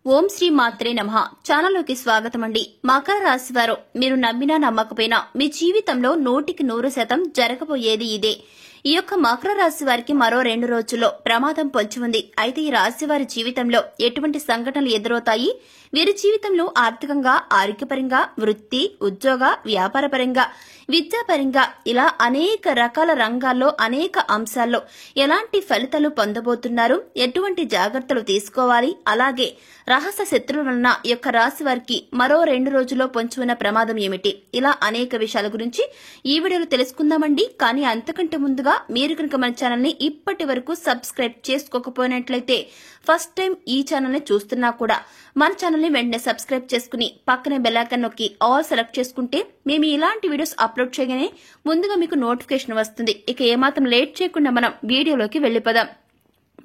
ఓం శ్రీ మాత్రే నమః. ఛానల్లోకి స్వాగతం అండి. మకర రాశి వారు మీరు నమ్మినా నమ్మకపోయినా మీ జీవితంలో 100% జరగబోయేది ఇదే. ఈ యొక్క మకర రాశి వారికి మరో 2 రోజుల్లో ప్రమాదం పొంచి ఉంది. అయితే ఈ రాశి వారి జీవితంలో ఎటువంటి సంఘటనలు ఎదురవుతాయి, వీరి జీవితంలో ఆర్థికంగా, ఆరోగ్యపరంగా, వృత్తి, ఉద్యోగ, వ్యాపారపరంగా, విద్యాపరంగా ఇలా అనేక రకాల రంగాల్లో అనేక అంశాల్లో ఎలాంటి ఫలితాలు పొందబోతున్నారు, ఎటువంటి జాగ్రత్తలు తీసుకోవాలి, అలాగే రహస్య శత్రువుల వలన ఈ యొక్క రాశి వారికి మరో 2 రోజుల్లో పొంచి ఉన్న ప్రమాదం ఏమిటి, ఇలా అనేక విషయాల గురించి ఈ వీడియోలో తెలుసుకుందామండి. కానీ అంతకంటే ముందుగా మీరు కనుక మన ఛానల్ ని ఇప్పటి వరకు సబ్స్క్రైబ్ చేసుకోకపోయినట్లయితే, ఫస్ట్ టైం ఈ ఛానల్ ని చూస్తున్నా కూడా మన ఛానల్ ని వెంటనే సబ్స్క్రైబ్ చేసుకుని పక్కనే బెల్ ఐకాన్ నొక్కి ఆల్ సెలెక్ట్ చేసుకుంటే మేము ఇలాంటి వీడియోస్ అప్లోడ్ చేయగానే ముందుగా మీకు నోటిఫికేషన్ వస్తుంది. ఇక ఏమాత్రం లేట్ చేయకుండా మనం వీడియోలోకి వెళ్లిపోదాం.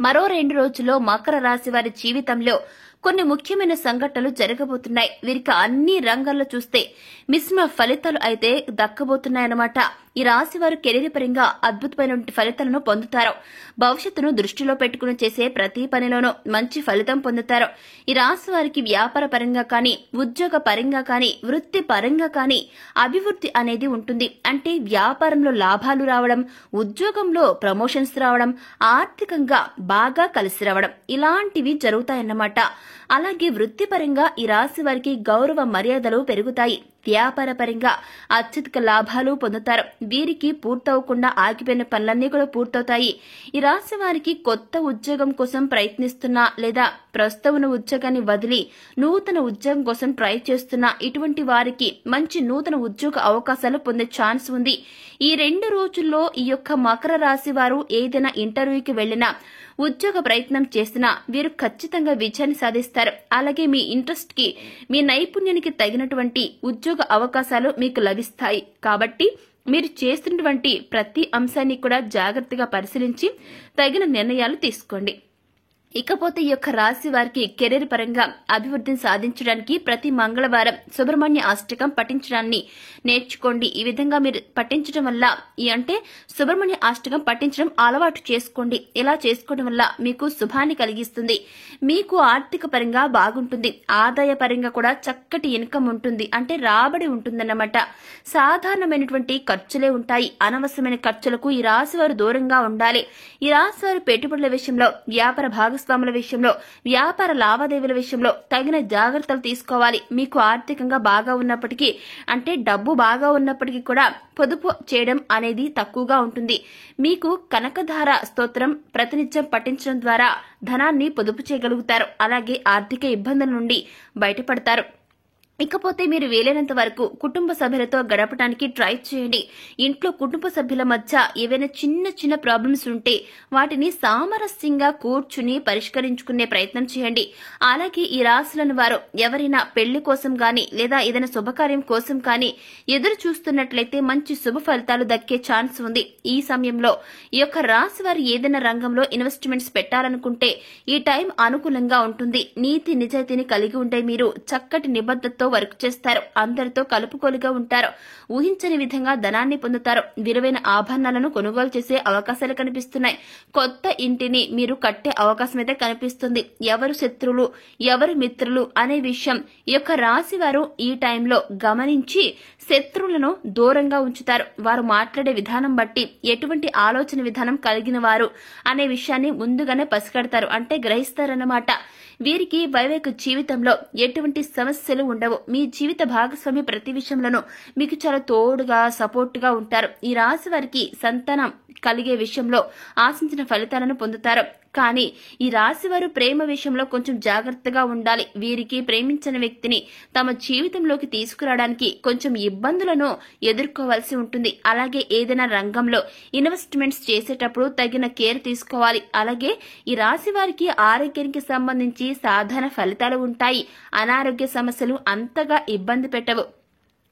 మరో 2 రోజుల్లో మకర రాశి వారి జీవితంలో కొన్ని ముఖ్యమైన సంఘటనలు జరగబోతున్నాయి. వీరికి అన్ని రంగాల్లో చూస్తే మిశ్రమ ఫలితాలు అయితే దక్కబోతున్నాయన్నమాట. ఈ రాశి వారు కెరీర్ పరంగా అద్భుతమైన ఫలితాలను పొందుతారు. భవిష్యత్తును దృష్టిలో పెట్టుకుని చేసే ప్రతి పనిలోనూ మంచి ఫలితం పొందుతారు. ఈ రాశి వారికి వ్యాపార పరంగా కానీ, ఉద్యోగ పరంగా కానీ, వృత్తి పరంగా కానీ అభివృద్ధి అనేది ఉంటుంది. అంటే వ్యాపారంలో లాభాలు రావడం, ఉద్యోగంలో ప్రమోషన్స్ రావడం, ఆర్థికంగా బాగా కలిసి రావడం ఇలాంటివి జరుగుతాయన్నమాట. అలాగే వృత్తిపరంగా ఈ రాశి వారికి గౌరవ మర్యాదలు పెరుగుతాయి. వ్యాపార పరంగా అత్యధిక లాభాలు పొందుతారు. వీరికి పూర్తవకుండా ఆగిపోయిన పనులన్నీ కూడా పూర్తవుతాయి. ఈ రాశి వారికి కొత్త ఉద్యోగం కోసం ప్రయత్నిస్తున్నా లేదా ప్రస్తుతం ఉన్న ఉద్యోగాన్ని వదిలి నూతన ఉద్యోగం కోసం ట్రై చేస్తున్నా ఇటువంటి వారికి మంచి నూతన ఉద్యోగ అవకాశాలు పొందే ఛాన్స్ ఉంది. ఈ 2 రోజుల్లో ఈ యొక్క మకర రాశి వారు ఏదైనా ఇంటర్వ్యూకి వెళ్లినా, ఉద్యోగ ప్రయత్నం చేసినా వీరు ఖచ్చితంగా విజయాన్ని సాధిస్తారు. అలాగే మీ ఇంట్రెస్ట్ కి, మీ నైపుణ్యానికి తగినటువంటి ఉద్యోగ అవకాశాలు మీకు లభిస్తాయి. కాబట్టి మీరు చేస్తున్నటువంటి ప్రతి అంశాన్ని కూడా జాగ్రత్తగా పరిశీలించి తగిన నిర్ణయాలు తీసుకోండి. ఇకపోతే ఈ యొక్క రాశి వారికి కెరీర్ పరంగా అభివృద్ధిని సాధించడానికి ప్రతి మంగళవారం సుబ్రహ్మణ్య అష్టకం పఠించడాన్ని నేర్చుకోండి. ఈ విధంగా మీరు పఠించడం వల్ల సుబ్రహ్మణ్య అష్టకం పఠించడం అలవాటు చేసుకోండి. ఇలా చేసుకోవడం వల్ల మీకు శుభాన్ని కలిగిస్తుంది. మీకు ఆర్థిక పరంగా బాగుంటుంది. ఆదాయ పరంగా కూడా చక్కటి ఇన్కమ్ ఉంటుంది. అంటే రాబడి ఉంటుందన్నమాట. సాధారణమైనటువంటి ఖర్చులే ఉంటాయి. అనవసరమైన ఖర్చులకు ఈ రాశి వారు దూరంగా ఉండాలి. ఈ రాశి వారు పెట్టుబడుల విషయంలో, వ్యాపార భాగస్వాముల విషయంలో, వ్యాపార లావాదేవీల విషయంలో తగిన జాగ్రత్తలు తీసుకోవాలి. మీకు ఆర్థికంగా బాగా ఉన్నప్పటికీ, అంటే డబ్బు బాగా ఉన్నప్పటికీ కూడా పొదుపు చేయడం అనేది తక్కువగా ఉంటుంది. మీకు కనకధార స్తోత్రం ప్రతినిత్యం పఠించడం ద్వారా ధనాన్ని పొదుపు చేయగలుగుతారు. అలాగే ఆర్థిక ఇబ్బందుల నుండి బయటపడతారు. ఇకపోతే మీరు వీలైనంత వరకు కుటుంబ సభ్యులతో గడపడానికి ట్రై చేయండి. ఇంట్లో కుటుంబ సభ్యుల మధ్య ఏవైనా చిన్న చిన్న ప్రాబ్లమ్స్ ఉంటే వాటిని సామరస్యంగా కూర్చుని పరిష్కరించుకునే ప్రయత్నం చేయండి. అలాగే ఈ రాశులను వారు ఎవరైనా పెళ్లి కోసం గాని లేదా ఏదైనా శుభకార్యం కోసం కానీ ఎదురు చూస్తున్నట్లయితే మంచి శుభ ఫలితాలు దక్కే ఛాన్స్ ఉంది. ఈ సమయంలో ఈ యొక్క రాశి వారు ఏదైనా రంగంలో ఇన్వెస్ట్మెంట్స్ పెట్టాలనుకుంటే ఈ టైం అనుకూలంగా ఉంటుంది. నీతి నిజాయితీని కలిగి ఉంటే మీరు చక్కటి నిబద్ధతతో వర్క్ చేస్తారు. అందరితో కలుపుకోలుగా ఉంటారు. ఊహించని విధంగా ధనాన్ని పొందుతారు. విలువైన ఆభరణాలను కొనుగోలు చేసే అవకాశాలు కనిపిస్తున్నాయి. కొత్త ఇంటిని మీరు కట్టే అవకాశం అయితే కనిపిస్తుంది. ఎవరు శత్రువులు, ఎవరు మిత్రులు అనే విషయం ఈ యొక్క రాశి వారు ఈ టైంలో గమనించి శత్రువులను దూరంగా ఉంచుతారు. వారు మాట్లాడే విధానం బట్టి ఎటువంటి ఆలోచన విధానం కలిగిన వారు అనే విషయాన్ని ముందుగానే పసిగడతారు. అంటే గ్రహిస్తారన్నమాట. వీరికి వైవాహిక జీవితంలో ఎటువంటి సమస్యలు ఉండవు. మీ జీవిత భాగస్వామి ప్రతి విషయంలోనూ మీకు చాలా తోడుగా, సపోర్టుగా ఉంటారు. ఈ రాశి వారికి సంతానం కలిగే విషయంలో ఆశించిన ఫలితాలను పొందుతారు. కానీ ఈ రాశి వారు ప్రేమ విషయంలో కొంచెం జాగ్రత్తగా ఉండాలి. వీరికి ప్రేమించిన వ్యక్తిని తమ జీవితంలోకి తీసుకురావడానికి కొంచెం ఇబ్బందులను ఎదుర్కోవాల్సి ఉంటుంది. అలాగే ఏదైనా రంగంలో ఇన్వెస్ట్మెంట్స్ చేసేటప్పుడు తగిన కేర్ తీసుకోవాలి. అలాగే ఈ రాశి వారికి ఆరోగ్యానికి సంబంధించి సాధారణ ఫలితాలు ఉంటాయి. అనారోగ్య సమస్యలు అంతగా ఇబ్బంది పెట్టవు.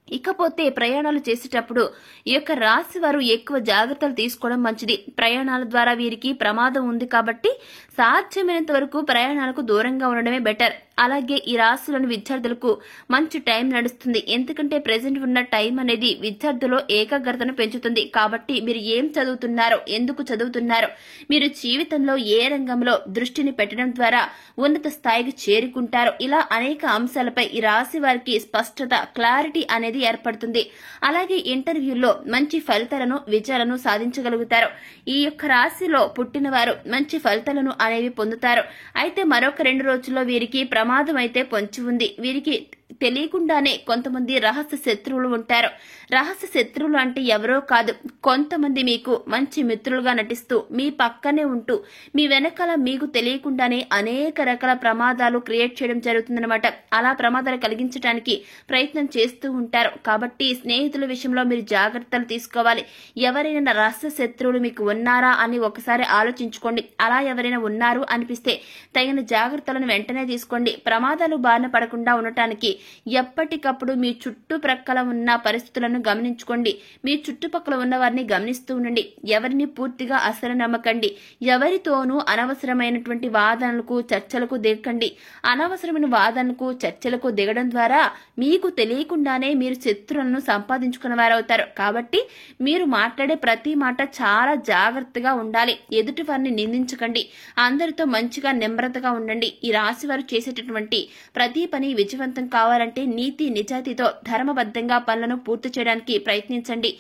ఇకపోతే ప్రయాణాలు చేసేటప్పుడు ఈ యొక్క రాశి వారు ఎక్కువ జాగ్రత్తలు తీసుకోవడం మంచిది. ప్రయాణాల ద్వారా వీరికి ప్రమాదం ఉంది కాబట్టి సాధ్యమైనంత వరకు ప్రయాణాలకు దూరంగా ఉండడమే బెటర్. అలాగే ఈ రాశిలోని విద్యార్థులకు మంచి టైం నడుస్తుంది. ఎందుకంటే ప్రెసెంట్ ఉన్న టైం అనేది విద్యార్థుల్లో ఏకాగ్రతను పెంచుతుంది. కాబట్టి మీరు ఏం చదువుతున్నారో, ఎందుకు చదువుతున్నారో, మీరు జీవితంలో ఏ రంగంలో దృష్టిని పెట్టడం ద్వారా ఉన్నత స్థాయికి చేరుకుంటారో, ఇలా అనేక అంశాలపై ఈ రాశి వారికి స్పష్టత, క్లారిటీ అనేది ఏర్పడుతుంది. అలాగే ఇంటర్వ్యూల్లో మంచి ఫలితాలను, విజయాలను సాధించగలుగుతారు. ఈ యొక్క రాశిలో పుట్టిన వారు మంచి ఫలితాలను అనేవి పొందుతారు. అయితే మరొక 2 రోజుల్లో వీరికి ప్రమాదం అయితే పొంచి ఉంది. వీరికి తెలియకుండానే కొంతమంది రహస్య శత్రువులు ఉంటారు. రహస్య శత్రువులు అంటే ఎవరో కాదు, కొంతమంది మీకు మంచి మిత్రులుగా నటిస్తూ మీ పక్కనే ఉంటూ మీ వెనకాల మీకు తెలియకుండానే అనేక రకాల ప్రమాదాలు క్రియేట్ చేయడం జరుగుతుందన్నమాట. అలా ప్రమాదాలు కలిగించడానికి ప్రయత్నం చేస్తూ ఉంటారు. కాబట్టి స్నేహితుల విషయంలో మీరు జాగ్రత్తలు తీసుకోవాలి. ఎవరైనా రహస్య శత్రువులు మీకు ఉన్నారా అని ఒకసారి ఆలోచించుకోండి. అలా ఎవరైనా ఉన్నారు అనిపిస్తే తగిన జాగ్రత్తలను వెంటనే తీసుకోండి. ప్రమాదాలు బారిన పడకుండా ఉండటానికి ఎప్పటికప్పుడు మీ చుట్టుప్రక్కల ఉన్న పరిస్థితులను గమనించుకోండి. మీ చుట్టుపక్కల ఉన్న వారిని గమనిస్తూ ఉండండి. ఎవరిని పూర్తిగా అసలు నమ్మకండి. ఎవరితోనూ అనవసరమైనటువంటి వాదనలకు, చర్చలకు దిగకండి. అనవసరమైన వాదనలకు, చర్చలకు దిగడం ద్వారా మీకు తెలియకుండానే మీరు శత్రువులను సంపాదించుకున్న వారవుతారు. కాబట్టి మీరు మాట్లాడే ప్రతి మాట చాలా జాగ్రత్తగా ఉండాలి. ఎదుటి వారిని నిందించకండి. అందరితో మంచిగా నిమ్రతగా ఉండండి. ఈ రాశి వారు చేసేటటువంటి ప్రతి పని విజయవంతం కావాలంటే నీతి, నిజాయితీతో ధర్మబద్ధంగా పనులను పూర్తి చేయడానికి ప్రయత్నించండి.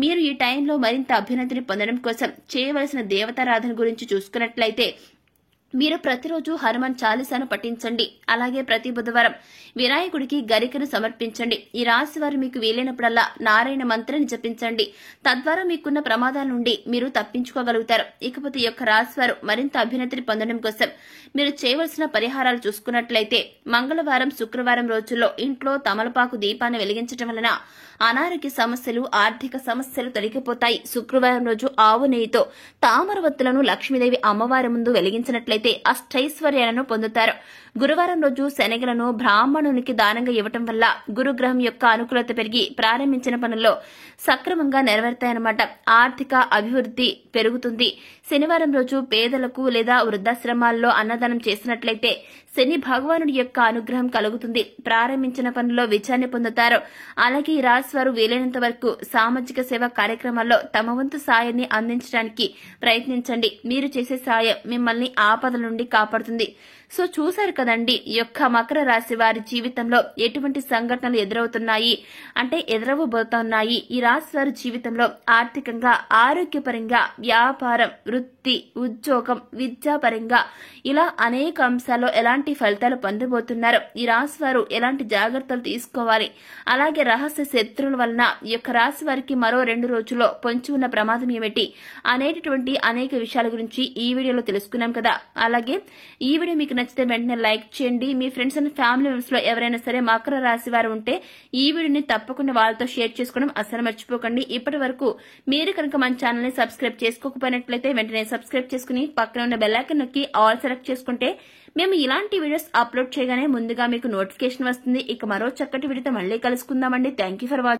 మీరు ఈ టైంలో మరింత అభ్యున్నతిని పొందడం కోసం చేయవలసిన దేవతారాధన గురించి చూసుకున్నట్లయితే మీరు ప్రతిరోజు హనుమాన్ చాలీసాను పఠించండి. అలాగే ప్రతి బుధవారం వినాయకుడికి గరికను సమర్పించండి. ఈ రాశి వారు మీకు వీలైనప్పుడల్లా నారాయణ మంత్రాన్ని జపించండి. తద్వారా మీకున్న ప్రమాదాల నుండి మీరు తప్పించుకోగలుగుతారు. ఇకపోతే ఈ యొక్క రాశి వారు మరింత అభ్యున్నతిని పొందడం కోసం మీరు చేయవలసిన పరిహారాలు చూసుకున్నట్లయితే మంగళవారం, శుక్రవారం రోజుల్లో ఇంట్లో తమలపాకు దీపాన్ని వెలిగించడం వలన అనారోగ్య సమస్యలు, ఆర్థిక సమస్యలు తొలగిపోతాయి. శుక్రవారం రోజు ఆవు నెయ్యితో తామరవత్తులను లక్ష్మీదేవి అమ్మవారి ముందు వెలిగించినట్లయితే అష్టైశ్వర్యాలను పొందుతారు. గురువారం రోజు శనగలను బ్రాహ్మణునికి దానంగా ఇవ్వటం వల్ల గురుగ్రహం యొక్క అనుకూలత పెరిగి ప్రారంభించిన పనుల్లో సక్రమంగా నెరవేరుతాయన్నమాట. ఆర్థిక అభివృద్ధి పెరుగుతుంది. శనివారం రోజు పేదలకు లేదా వృద్ధాశ్రమాల్లో అన్నదానం చేసినట్లయితే శని భగవానుడి యొక్క అనుగ్రహం కలుగుతుంది. ప్రారంభించిన పనుల్లో విజయాన్ని పొందుతారు. అలాగే ఈ రాశి వారు వీలైనంత వరకు సామాజిక సేవా కార్యక్రమాల్లో తమ వంతు సాయాన్ని అందించడానికి ప్రయత్నించండి. మీరు చేసే సాయం మిమ్మల్ని ఆపదల నుండి కాపాడుతుంది. సో చూశారు కదండి, ఈ యొక్క మకర రాశి వారి జీవితంలో ఎటువంటి సంఘటనలు ఎదురవబోతున్నాయి. ఈ రాశి వారి జీవితంలో ఆర్థికంగా, ఆరోగ్యపరంగా, వ్యాపారం, వృత్తి, ఉద్యోగం, విద్యాపరంగా ఇలా అనేక అంశాల్లో ఎలాంటి ఫలితాలు పొందబోతున్నారు, ఈ రాశి వారు ఎలాంటి జాగ్రత్తలు తీసుకోవాలి, అలాగే రహస్య శత్రువుల వలన ఈ యొక్క రాశి వారికి మరో 2 రోజుల్లో పొంచి ఉన్న ప్రమాదం ఏమిటి అనేటటువంటి అనేక విషయాల గురించి ఈ వీడియోలో తెలుసుకున్నాం కదా. అలాగే ఈ వీడియో మీకు నచ్చితే వెంటనే లైక్ చేయండి. మీ ఫ్రెండ్స్ అండ్ ఫ్యామిలీ మెంబర్స్ లో ఎవరైనా సరే మకర రాశి వారు ఉంటే ఈ వీడియోని తప్పకుండా వాళ్ళతో షేర్ చేసుకోవడం అస్సలు మర్చిపోకండి. ఇప్పటి వరకు మీరు కనుక మన ఛానల్ ని సబ్స్క్రైబ్ చేసుకోకపోయినట్లయితే వెంటనే సబ్స్క్రైబ్ చేసుకుని పక్కన ఉన్న బెల్ ఐకాన్ నొక్కి ఆల్ సెలెక్ట్ చేసుకుంటే మేము ఇలాంటి వీడియోస్ అప్లోడ్ చేయగానే ముందుగా మీకు నోటిఫికేషన్ వస్తుంది. ఇక మరో చక్కటి వీడియోతో మళ్ళీ కలుసుకుందామండి. Thank you for watching.